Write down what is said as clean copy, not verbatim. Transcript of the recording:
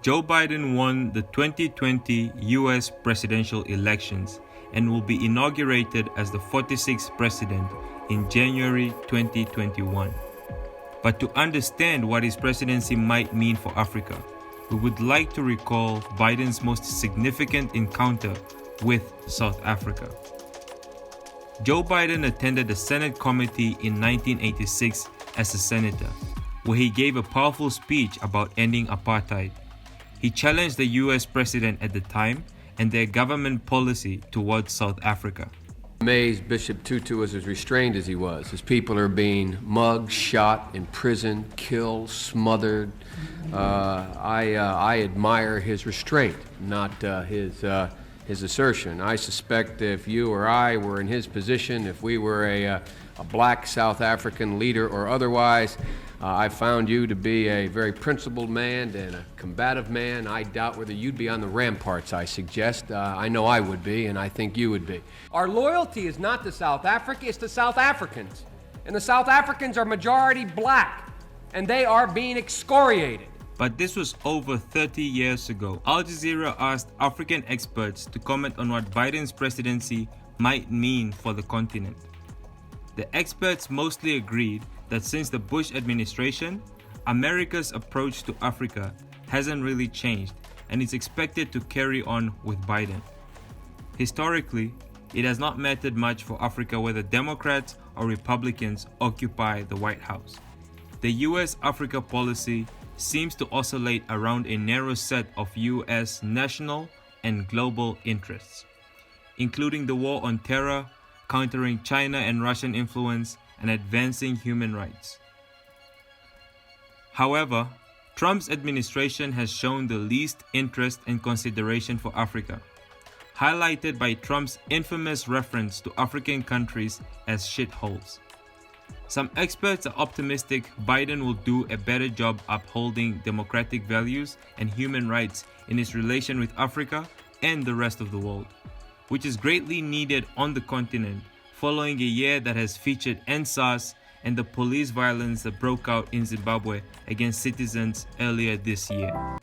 Joe Biden won the 2020 US presidential elections and will be inaugurated as the 46th president in January 2021. But to understand what his presidency might mean for Africa, we would like to recall Biden's most significant encounter with South Africa. Joe Biden attended the Senate committee in 1986 as a senator, where he gave a powerful speech about ending apartheid. He challenged the US president at the time and their government policy towards South Africa. Amazed Bishop Tutu was as restrained as he was. His people are being mugged, shot, imprisoned, killed, smothered. I admire his restraint, not his assertion. I suspect if you or I were in his position, if we were a black South African leader or otherwise, I found you to be a very principled man and a combative man. I doubt whether you'd be on the ramparts, I suggest. I know I would be, and I think you would be. Our loyalty is not to South Africa, it's to South Africans. And the South Africans are majority black, and they are being excoriated. But this was over 30 years ago. Al Jazeera asked African experts to comment on what Biden's presidency might mean for the continent. The experts mostly agreed that since the Bush administration, America's approach to Africa hasn't really changed and is expected to carry on with Biden. Historically, it has not mattered much for Africa whether Democrats or Republicans occupy the White House. The US-Africa policy seems to oscillate around a narrow set of US national and global interests, including the war on terror, countering China and Russian influence, and advancing human rights. However, Trump's administration has shown the least interest and consideration for Africa, highlighted by Trump's infamous reference to African countries as shitholes. Some experts are optimistic Biden will do a better job upholding democratic values and human rights in his relation with Africa and the rest of the world, which is greatly needed on the continent following a year that has featured EndSARS and the police violence that broke out in Zimbabwe against citizens earlier this year.